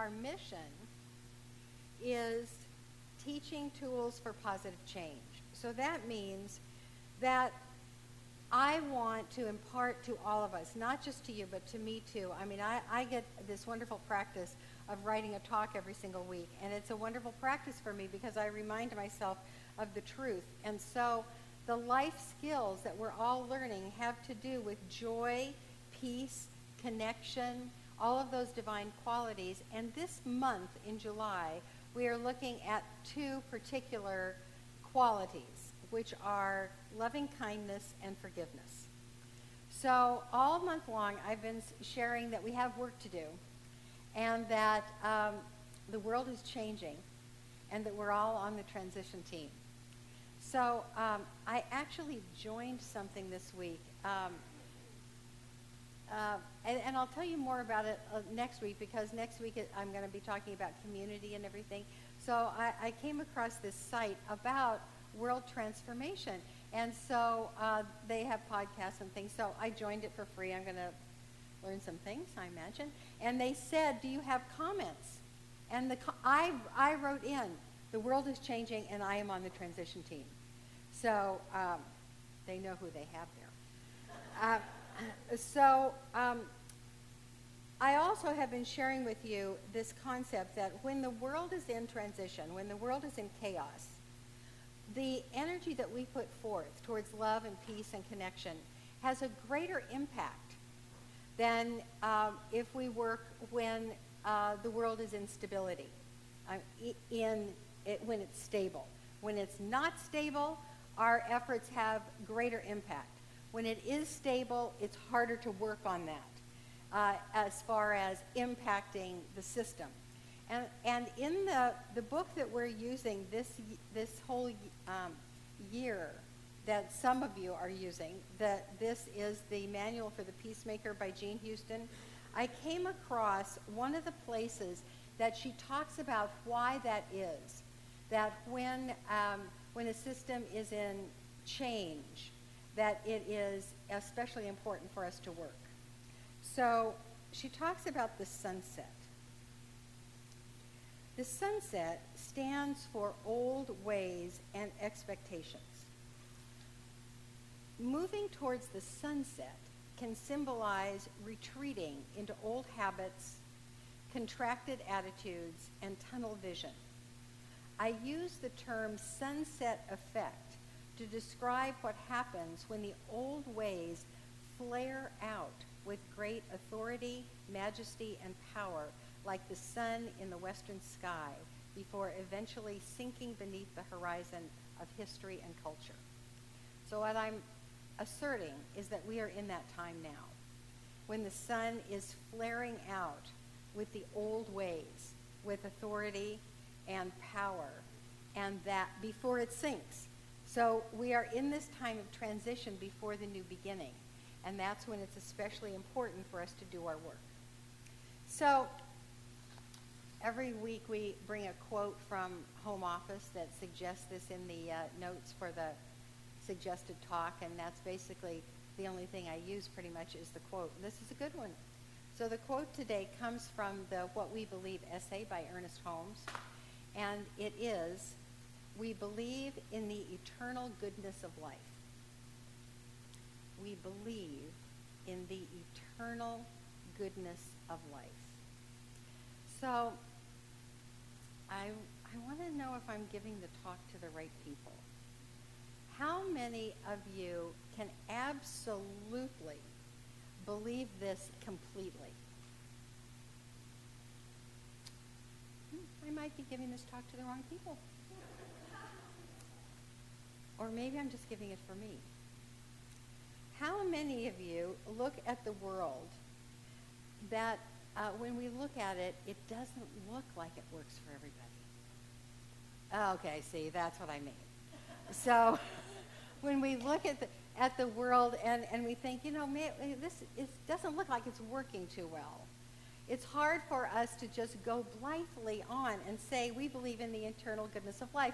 our mission is teaching tools for positive change. So that means that I want to impart to all of us, not just to you, but to me too. I mean, I get this wonderful practice of writing a talk every single week, and it's a wonderful practice for me because I remind myself of the truth. And so the life skills that we're all learning have to do with joy, peace, connection, all of those divine qualities. And this month in July, we are looking at two particular qualities, which are loving kindness and forgiveness. So all month long, I've been sharing that we have work to do, and that the world is changing, and that we're all on the transition team. So I actually joined something this week, and I'll tell you more about it next week, because next week I'm going to be talking about community and everything. So I came across this site about world transformation, and so they have podcasts and things. So I joined it for free. I'm going to learn some things, I imagine. And they said, do you have comments? And I wrote in, the world is changing and I am on the transition team. So they know who they have there. I also have been sharing with you this concept that when the world is in transition, when the world is in chaos, the energy that we put forth towards love and peace and connection has a greater impact than if we work when the world is in stability, when it's stable. When it's not stable, our efforts have greater impact. When it is stable, it's harder to work on that as far as impacting the system. And in the book that we're using this whole year, that some of you are using, this is the Manual for the Peacemaker by Jean Houston. I came across one of the places that she talks about why that is, that when a system is in change, that it is especially important for us to work. So she talks about the sunset. The sunset stands for old ways and expectations. Moving towards the sunset can symbolize retreating into old habits, contracted attitudes, and tunnel vision. I use the term sunset effect to describe what happens when the old ways flare out with great authority, majesty, and power, like the sun in the western sky, before eventually sinking beneath the horizon of history and culture. So what I'm asserting is that we are in that time now, when the sun is flaring out with the old ways, with authority and power, and that before it sinks. So we are in this time of transition before the new beginning, and that's when it's especially important for us to do our work. So every week we bring a quote from home office that suggests this in the notes for the suggested talk, and that's basically the only thing I use pretty much is the quote. This is a good one. So the quote today comes from the What We Believe essay by Ernest Holmes, and it is, "We believe in the eternal goodness of life." We believe in the eternal goodness of life. So I want to know if I'm giving the talk to the right people. How many of you can absolutely believe this completely? I might be giving this talk to the wrong people. Or maybe I'm just giving it for me. How many of you look at the world that when we look at it, it doesn't look like it works for everybody? Okay, see, that's what I mean. So when we look at the world and we think, you know, this doesn't look like it's working too well, it's hard for us to just go blithely on and say we believe in the eternal goodness of life,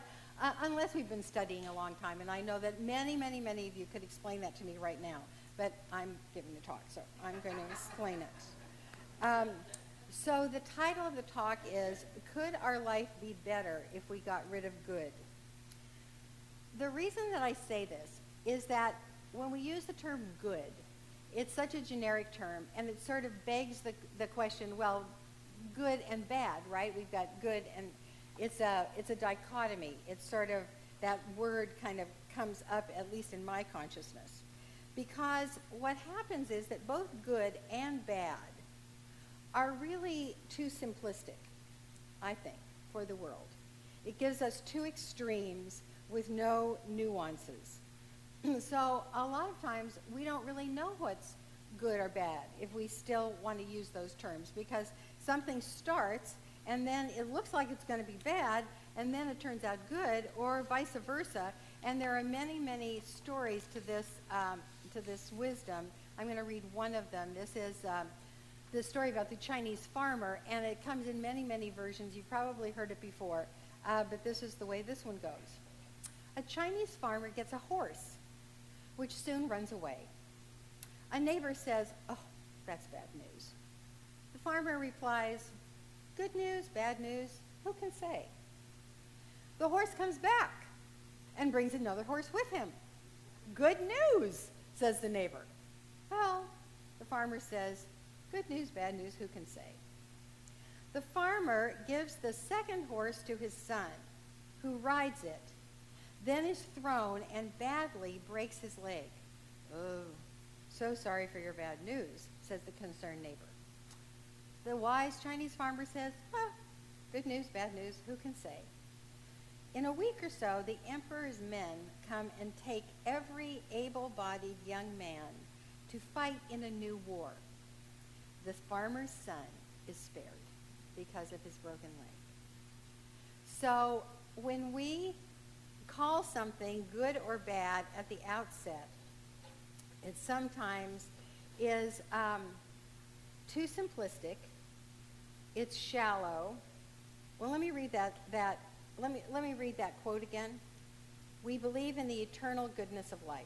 unless we've been studying a long time. And I know that many, many, many of you could explain that to me right now, but I'm giving the talk, so I'm going to explain it. So the title of the talk is, Could Our Life Be Better If We Got Rid of Good? The reason that I say this is that when we use the term good, it's such a generic term, and it sort of begs the question, well, good and bad, right? We've got good, and it's a dichotomy. It's sort of, that word kind of comes up, at least in my consciousness. Because what happens is that both good and bad are really too simplistic, I think, for the world. It gives us two extremes with no nuances. So a lot of times we don't really know what's good or bad if we still want to use those terms, because something starts and then it looks like it's going to be bad and then it turns out good, or vice versa. And there are many, many stories to this wisdom. I'm going to read one of them. This is the story about the Chinese farmer, and it comes in many, many versions. You've probably heard it before, but this is the way this one goes. A Chinese farmer gets a horse, which soon runs away. A neighbor says, "Oh, that's bad news." The farmer replies, "Good news, bad news, who can say?" The horse comes back and brings another horse with him. "Good news," says the neighbor. Well, the farmer says, "Good news, bad news, who can say?" The farmer gives the second horse to his son, who rides it, then is thrown and badly breaks his leg. "Oh, so sorry for your bad news," says the concerned neighbor. The wise Chinese farmer says, "Oh, good news, bad news, who can say?" In a week or so, the emperor's men come and take every able-bodied young man to fight in a new war. The farmer's son is spared because of his broken leg. So when we call something good or bad at the outset, it sometimes is too simplistic. It's shallow. Well, let me read Let me read that quote again. We believe in the eternal goodness of life.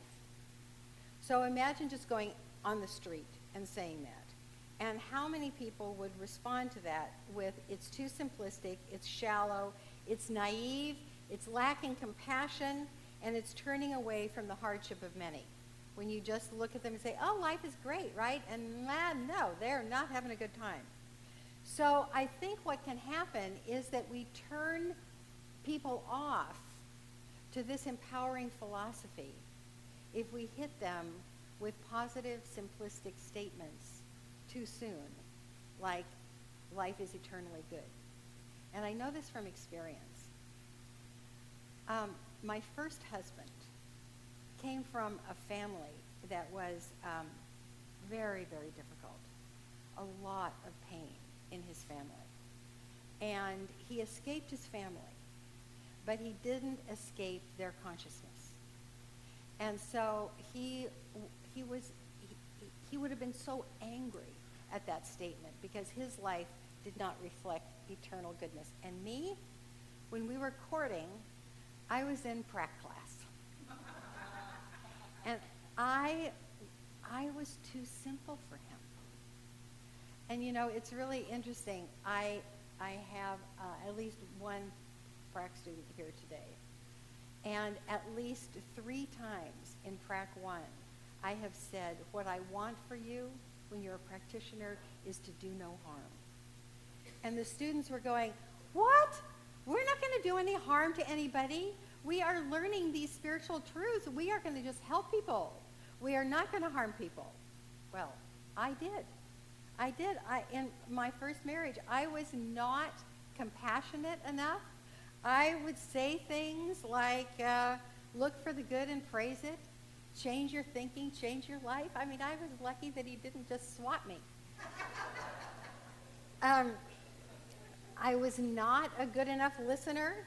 So imagine just going on the street and saying that. And how many people would respond to that with, it's too simplistic, it's shallow, it's naive, it's lacking compassion, and it's turning away from the hardship of many. When you just look at them and say, "Oh, life is great," right? And no, they're not having a good time. So I think what can happen is that we turn people off to this empowering philosophy if we hit them with positive, simplistic statements too soon, like life is eternally good. And I know this from experience. My first husband came from a family that was very, very difficult. A lot of pain in his family. And he escaped his family, but he didn't escape their consciousness. And so he would have been so angry at that statement because his life did not reflect eternal goodness. And me, when we were courting, I was in prac class. And I was too simple for him. And you know, it's really interesting. I have at least one prac student here today. And at least 3 times in prac 1, I have said, what I want for you when you're a practitioner is to do no harm. And the students were going, "What? We're not going to do any harm to anybody. We are learning these spiritual truths. We are going to just help people. We are not going to harm people." Well, I did. In my first marriage, I was not compassionate enough. I would say things like, look for the good and praise it. Change your thinking, change your life. I mean, I was lucky that he didn't just swat me. I was not a good enough listener.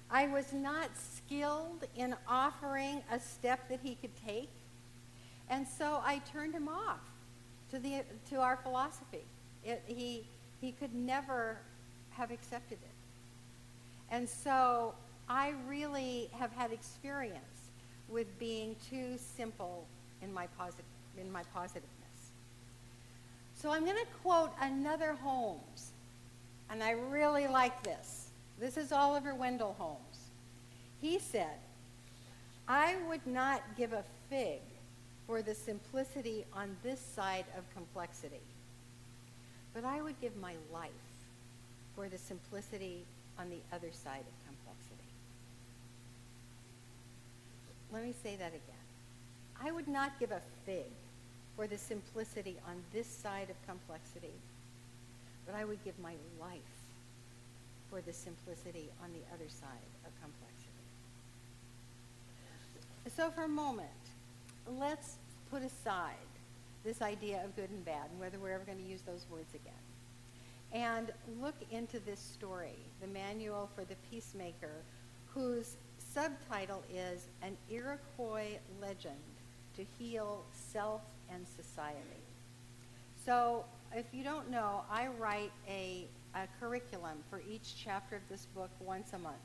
I was not skilled in offering a step that he could take. And so I turned him off to our philosophy. He could never have accepted it. And so I really have had experience with being too simple in my positiveness. So I'm going to quote another Holmes, and I really like this. This is Oliver Wendell Holmes. He said, "I would not give a fig for the simplicity on this side of complexity, but I would give my life for the simplicity on the other side of complexity." Let me say that again. I would not give a fig for the simplicity on this side of complexity, but I would give my life for the simplicity on the other side of complexity. So for a moment, let's put aside this idea of good and bad and whether we're ever going to use those words again, and look into this story, the Manual for the Peacemaker, whose subtitle is An Iroquois Legend to Heal Self and Society. So if you don't know, I write a curriculum for each chapter of this book once a month.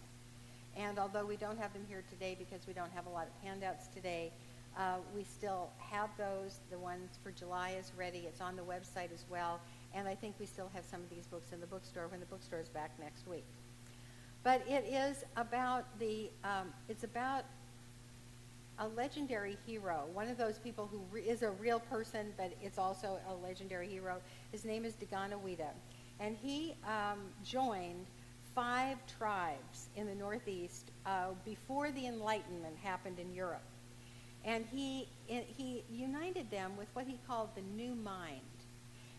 And although we don't have them here today because we don't have a lot of handouts today, we still have those. The one for July is ready. It's on the website as well. And I think we still have some of these books in the bookstore when the bookstore is back next week. But it is about it's about a legendary hero, one of those people who is a real person, but it's also a legendary hero. His name is Daganoweda, and he joined 5 tribes in the Northeast before the Enlightenment happened in Europe. And he united them with what he called the New Mind.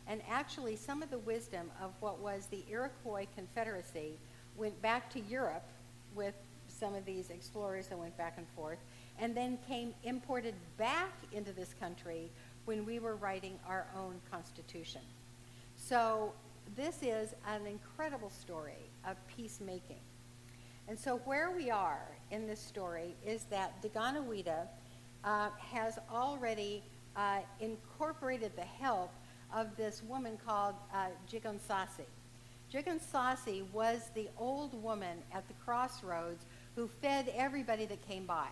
And actually, some of the wisdom of what was the Iroquois Confederacy went back to Europe with some of these explorers that went back and forth, and then came imported back into this country when we were writing our own Constitution. So this is an incredible story of peacemaking. And so where we are in this story is that Daganoweda has already incorporated the help of this woman called Jigonsasi. Jigonsasi was the old woman at the crossroads who fed everybody that came by.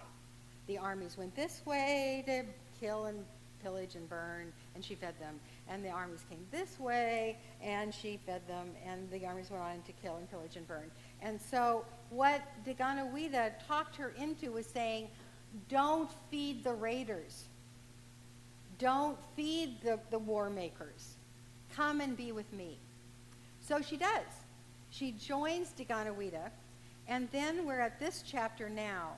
The armies went this way to kill and pillage and burn, and she fed them. And the armies came this way, and she fed them, and the armies went on to kill and pillage and burn. And so what Daganoweda talked her into was saying, don't feed the raiders. Don't feed the war makers. Come and be with me. So she does. She joins Daganoweda, and then we're at this chapter now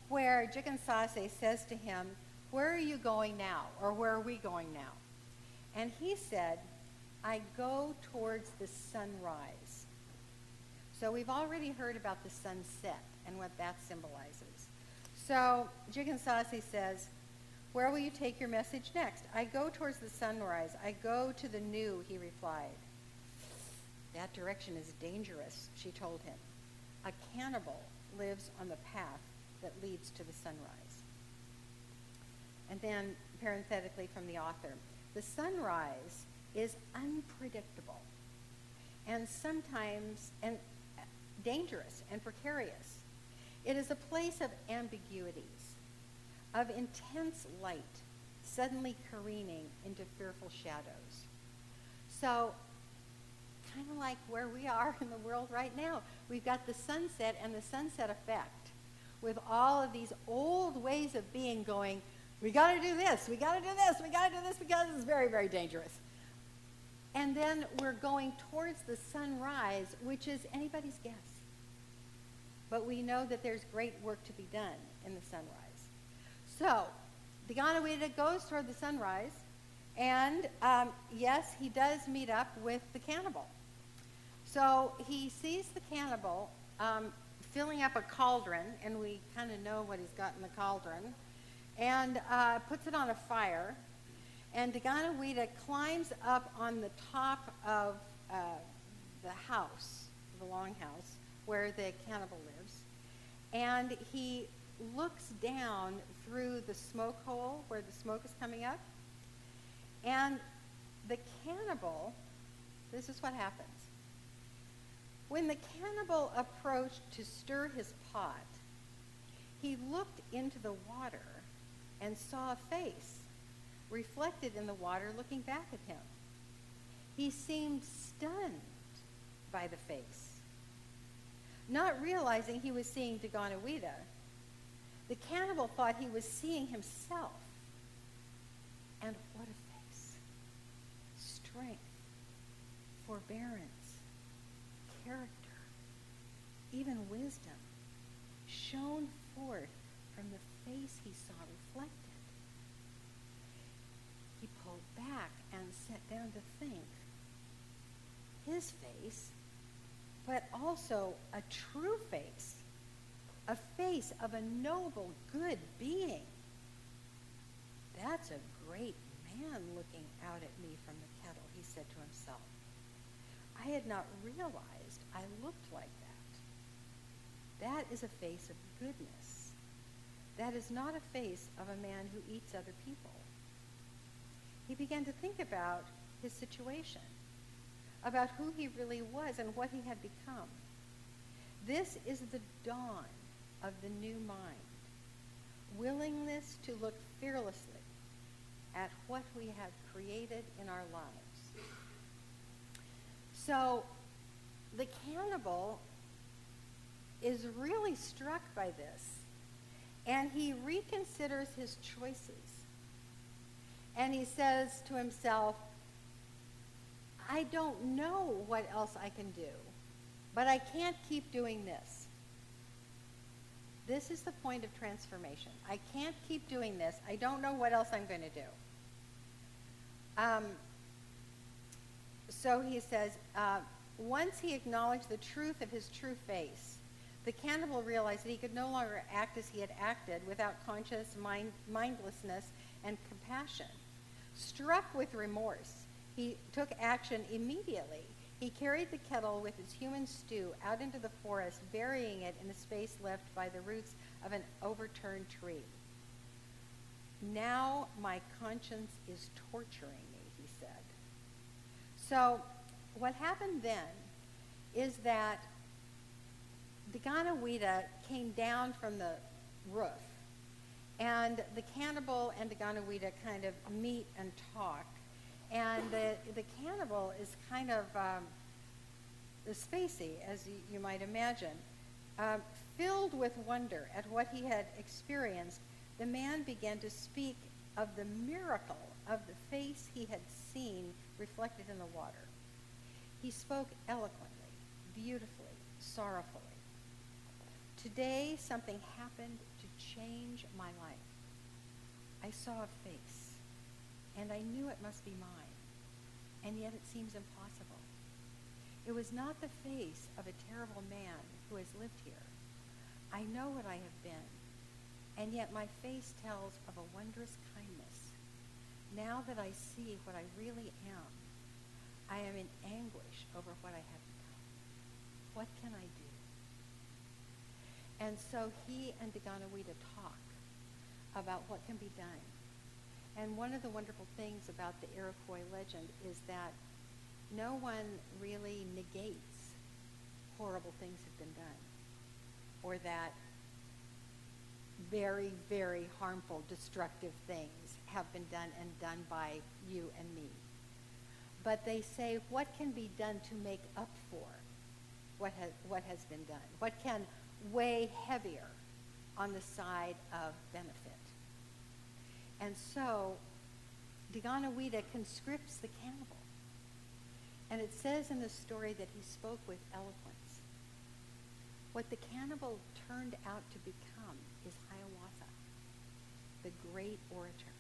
where Jigonsasi says to him, where are you going now? Or where are we going now? And he said, I go towards the sunrise. So we've already heard about the sunset and what that symbolizes. So Jigonsasi says, where will you take your message next? I go towards the sunrise. I go to the new, he replied. That direction is dangerous, she told him. A cannibal lives on the path that leads to the sunrise. And then, parenthetically from the author, the sunrise is unpredictable and sometimes dangerous and precarious. It is a place of ambiguities, of intense light suddenly careening into fearful shadows. So, kind of like where we are in the world right now. We've got the sunset and the sunset effect with all of these old ways of being going, we got to do this, we got to do this, we got to do this because it's very, very dangerous. And then we're going towards the sunrise, which is anybody's guess. But we know that there's great work to be done in the sunrise. So, Daganoweda goes toward the sunrise, and yes, he does meet up with the cannibal. So he sees the cannibal filling up a cauldron, and we kind of know what he's got in the cauldron, and puts it on a fire. And Daganoweda climbs up on the top of the house, the longhouse, where the cannibal lives, and he looks down through the smoke hole where the smoke is coming up. And the cannibal, this is what happens. When the cannibal approached to stir his pot, he looked into the water and saw a face reflected in the water looking back at him. He seemed stunned by the face. Not realizing he was seeing Daganoweda, the cannibal thought he was seeing himself. And what a face. Strength, forbearance, character, even wisdom shone forth from the face he saw reflected. He pulled back and sat down to think. His face, but also a true face, a face of a noble, good being. That's a great man looking out at me from the kettle, he said to himself. I had not realized I looked like that. That is a face of goodness. That is not a face of a man who eats other people. He began to think about his situation, about who he really was and what he had become. This is the dawn of the new mind, willingness to look fearlessly at what we have created in our lives. So the cannibal is really struck by this, and he reconsiders his choices. And he says to himself, I don't know what else I can do, but I can't keep doing this. This is the point of transformation. I can't keep doing this. I don't know what else I'm going to do. So he says, once he acknowledged the truth of his true face, the cannibal realized that he could no longer act as he had acted without conscious mindlessness and compassion. Struck with remorse, he took action immediately. He carried the kettle with its human stew out into the forest, burying it in the space left by the roots of an overturned tree. Now my conscience is torturing me, he said. So what happened then is that Daganoweda came down from the roof, and the cannibal and Daganoweda kind of meet and talk. And the cannibal is kind of spacey, as you might imagine. Filled with wonder at what he had experienced, the man began to speak of the miracle of the face he had seen reflected in the water. He spoke eloquently, beautifully, sorrowfully. Today, something happened to change my life. I saw a face, and I knew it must be mine, and yet it seems impossible. It was not the face of a terrible man who has lived here. I know what I have been, and yet my face tells of a wondrous kindness. Now that I see what I really am, I am in anguish over what I have become. What can I do? And so he and Daganoweda talk about what can be done. And one of the wonderful things about the Iroquois legend is that no one really negates horrible things have been done, or that very, very harmful, destructive things have been done and done by you and me. But they say, what can be done to make up for what has been done? What can weigh heavier on the side of benefit? And so Daganoweda conscripts the cannibal. And it says in the story that he spoke with eloquence. What the cannibal turned out to become is Hiawatha, the great orator,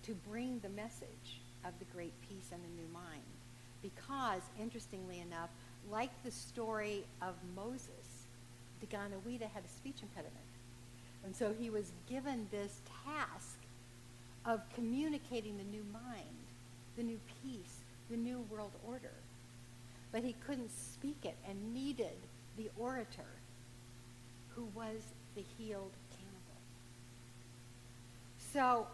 to bring the message of the great peace and the new mind. Because, interestingly enough, like the story of Moses, Daganoweda had a speech impediment. And so he was given this task of communicating the new mind, the new peace, the new world order. But he couldn't speak it and needed the orator who was the healed cannibal. So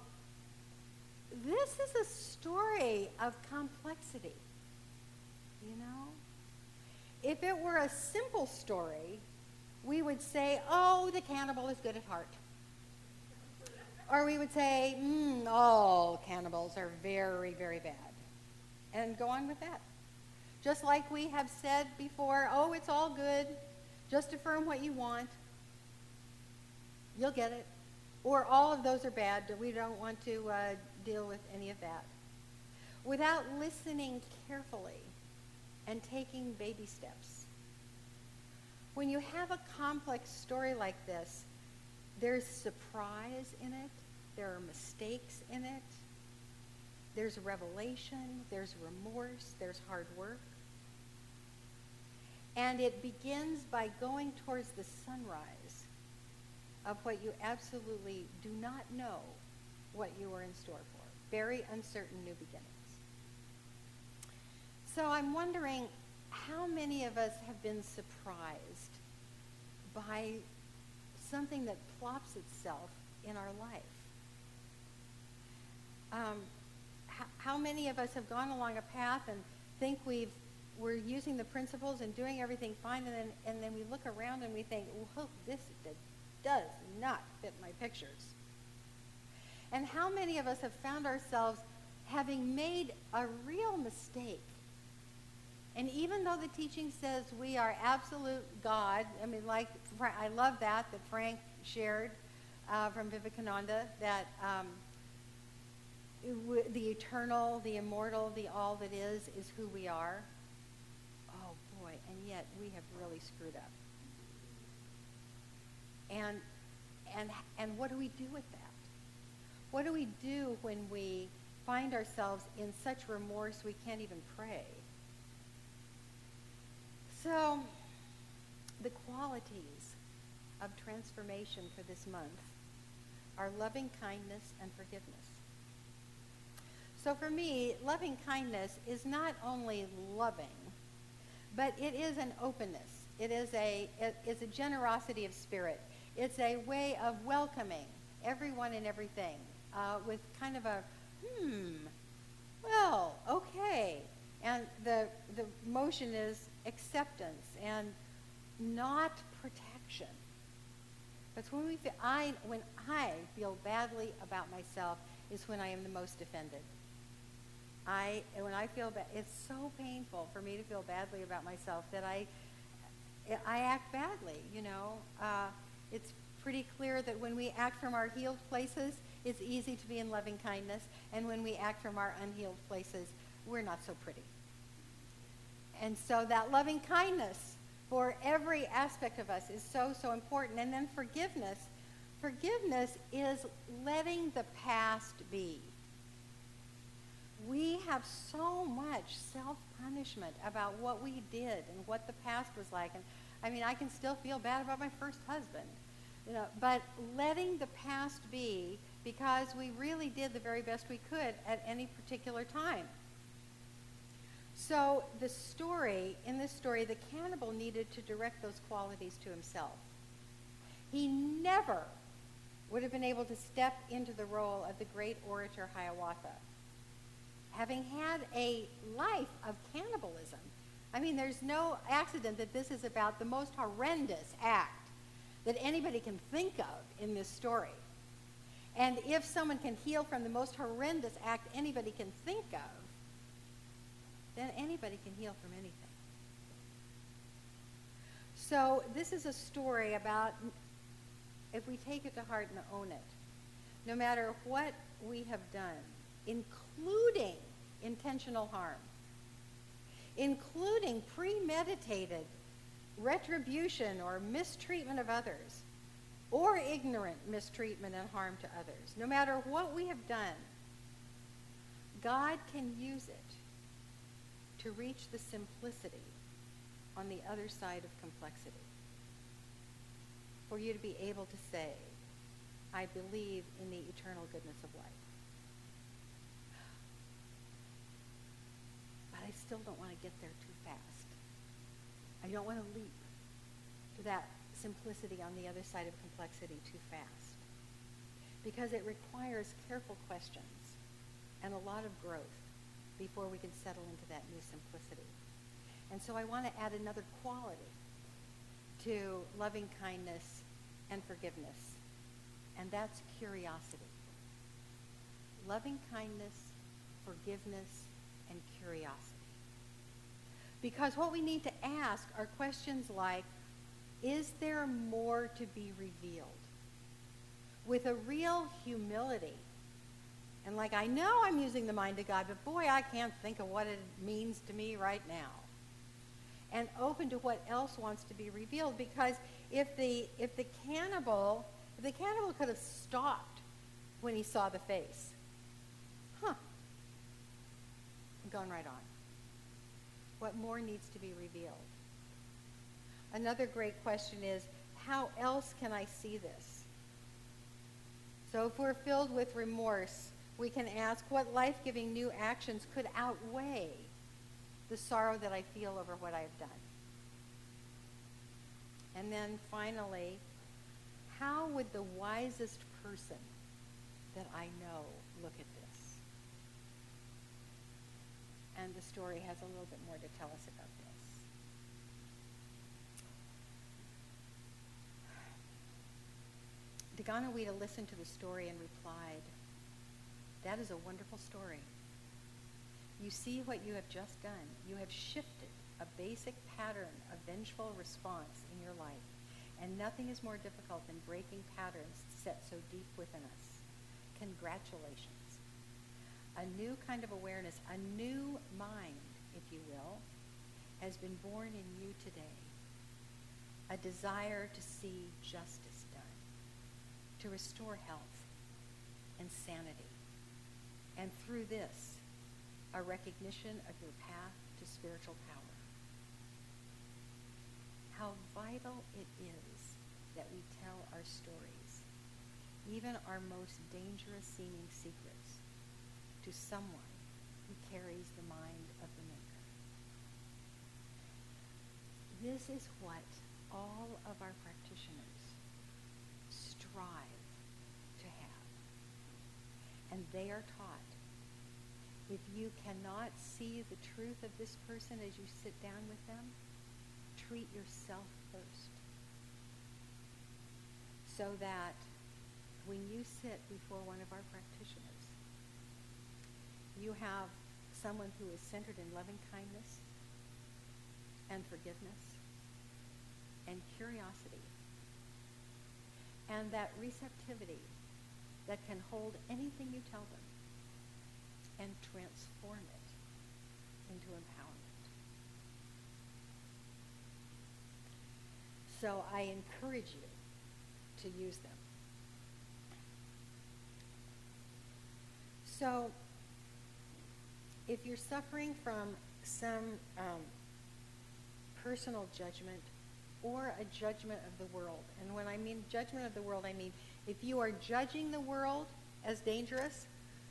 this is a story of complexity, you know? If it were a simple story, we would say, oh, the cannibal is good at heart. Or we would say, all cannibals are very, very bad. and go on with that. Just like we have said before, oh, it's all good. Just affirm what you want. You'll get it. Or all of those are bad. We don't want to deal with any of that. Without listening carefully and taking baby steps. When you have a complex story like this, there's surprise in it. There are mistakes in it. There's revelation. There's remorse. There's hard work. And it begins by going towards the sunrise of what you absolutely do not know what you are in store for. Very uncertain new beginnings. So I'm wondering how many of us have been surprised by something that plops itself in our life. How many of us have gone along a path and think we're using the principles and doing everything fine, and then we look around and we think, whoa, this does not fit my pictures. And how many of us have found ourselves having made a real mistake? And even though the teaching says we are absolute God, I mean, like, I love that Frank shared from Vivekananda, that the eternal, the immortal, the all that is who we are. Oh boy, and yet we have really screwed up. And what do we do with that? What do we do when we find ourselves in such remorse we can't even pray? So, the qualities of transformation for this month are loving kindness and forgiveness. So for me, loving kindness is not only loving, but it is an openness. It's a generosity of spirit. It's a way of welcoming everyone and everything with kind of a, well, okay. And the motion is acceptance and not protection. But when I feel badly about myself is when I am the most offended. When I feel bad, it's so painful for me to feel badly about myself that I act badly, you know. It's pretty clear that when we act from our healed places, it's easy to be in loving kindness, and when we act from our unhealed places, we're not so pretty. And so that loving kindness for every aspect of us is so, so important. And then forgiveness. Forgiveness is letting the past be. We have so much self-punishment about what we did and what the past was like. And I mean, I can still feel bad about my first husband, you know, but letting the past be because we really did the very best we could at any particular time. So in this story, the cannibal needed to direct those qualities to himself. He never would have been able to step into the role of the great orator Hiawatha. Having had a life of cannibalism, I mean, there's no accident that this is about the most horrendous act that anybody can think of in this story. And if someone can heal from the most horrendous act anybody can think of, then anybody can heal from anything. So this is a story about, if we take it to heart and own it, no matter what we have done, including intentional harm, including premeditated retribution or mistreatment of others, or ignorant mistreatment and harm to others, no matter what we have done, God can use it to reach the simplicity on the other side of complexity. For you to be able to say, I believe in the eternal goodness of life. But I still don't want to get there too fast. I don't want to leap to that simplicity on the other side of complexity too fast. Because it requires careful questions and a lot of growth before we can settle into that new simplicity. And so I want to add another quality to loving kindness and forgiveness, and that's curiosity. Loving kindness, forgiveness, and curiosity. Because what we need to ask are questions like, is there more to be revealed? With a real humility. And like, I know I'm using the mind of God, but boy, I can't think of what it means to me right now. And open to what else wants to be revealed. Because if the cannibal could have stopped when he saw the face, and gone right on. What more needs to be revealed? Another great question is, how else can I see this? So if we're filled with remorse, we can ask, what life-giving new actions could outweigh the sorrow that I feel over what I've done? And then finally, how would the wisest person that I know look at this? And the story has a little bit more to tell us about this. Daganawita listened to the story and replied, "That is a wonderful story. You see what you have just done. You have shifted a basic pattern of vengeful response in your life, and nothing is more difficult than breaking patterns set so deep within us. Congratulations. A new kind of awareness, a new mind, if you will, has been born in you today. A desire to see justice done, to restore health and sanity, and through this, a recognition of your path to spiritual power. How vital it is that we tell our stories, even our most dangerous seeming secrets, to someone who carries the mind of the Maker. This is what all of our practitioners strive to have. And they are taught, if you cannot see the truth of this person as you sit down with them, treat yourself first. So that when you sit before one of our practitioners, you have someone who is centered in loving kindness and forgiveness and curiosity, and that receptivity that can hold anything you tell them and transform it into empowerment. So I encourage you to use them. So if you're suffering from some personal judgment or a judgment of the world, and when I mean judgment of the world, I mean if you are judging the world as dangerous,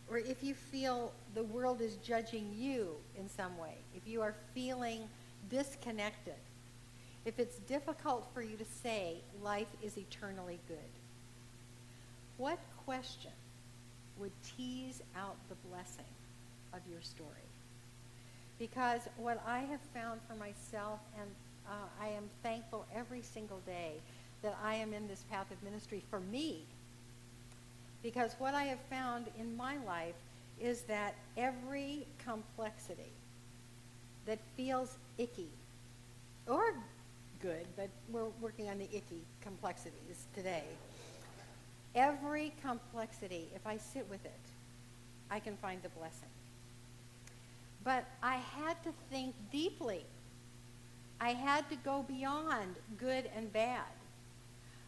or if you feel the world is judging you in some way, if you are feeling disconnected, if it's difficult for you to say life is eternally good, what question would tease out the blessing of your story? Because what I have found for myself, and I am thankful every single day that I am in this path of ministry for me, because what I have found in my life is that every complexity that feels icky, or good, but we're working on the icky complexities today. Every complexity, if I sit with it, I can find the blessing. But I had to think deeply. I had to go beyond good and bad.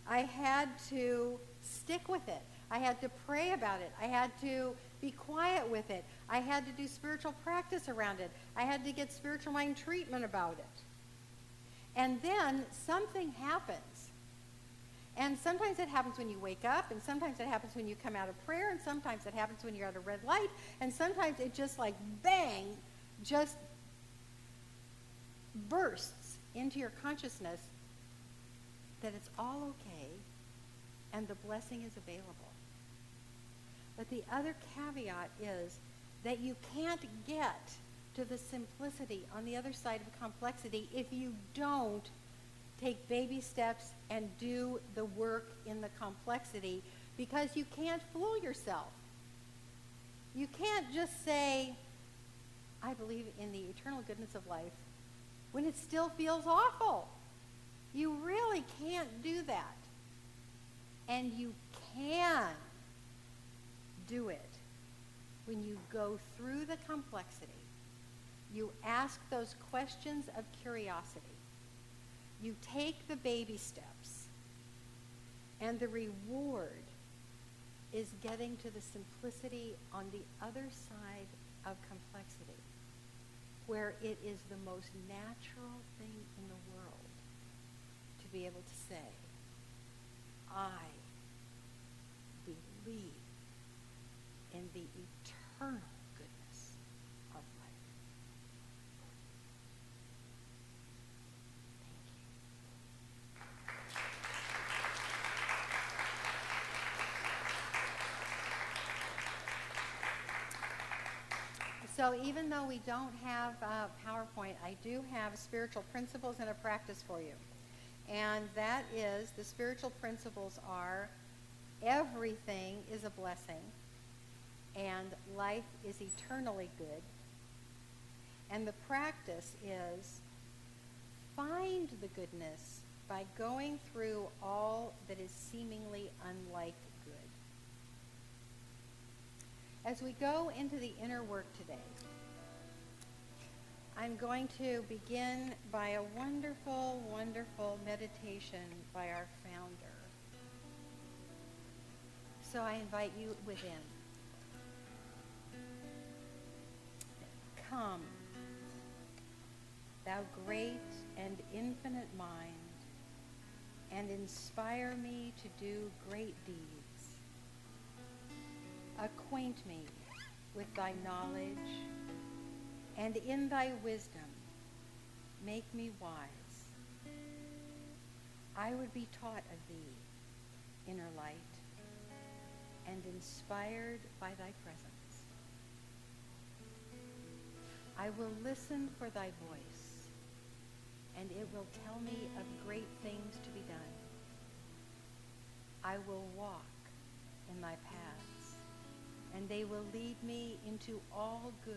I had to stick with it. I had to pray about it. I had to be quiet with it. I had to do spiritual practice around it. I had to get spiritual mind treatment about it. And then something happens. And sometimes it happens when you wake up, and sometimes it happens when you come out of prayer, and sometimes it happens when you're at a red light, and sometimes it just like bang, just bursts into your consciousness that it's all okay and the blessing is available. But the other caveat is that you can't get to the simplicity on the other side of complexity if you don't take baby steps and do the work in the complexity, because you can't fool yourself. You can't just say, I believe in the eternal goodness of life when it still feels awful. You really can't do that. And you can do it when you go through the complexity. You ask those questions of curiosity. You take the baby steps. And the reward is getting to the simplicity on the other side of complexity, where it is the most natural thing in the world to be able to say, I believe in the eternal goodness of life. Thank you. So even though we don't have PowerPoint, I do have spiritual principles and a practice for you. And that is, the spiritual principles are, everything is a blessing, and life is eternally good. And the practice is, find the goodness by going through all that is seemingly unlike good. As we go into the inner work today, I'm going to begin by a wonderful, wonderful meditation by our founder. So I invite you within. Come, thou great and infinite mind, and inspire me to do great deeds. Acquaint me with thy knowledge, and in thy wisdom make me wise. I would be taught of thee, inner light, and inspired by thy presence. I will listen for thy voice, and it will tell me of great things to be done. I will walk in thy paths, and they will lead me into all good.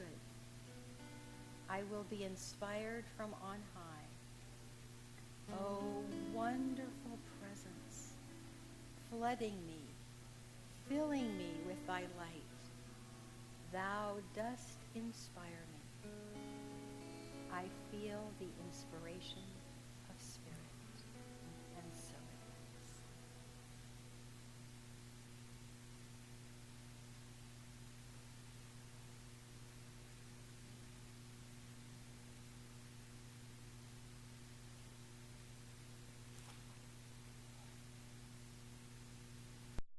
I will be inspired from on high. O wonderful presence, flooding me, filling me with thy light. Thou dost inspire me. I feel the inspiration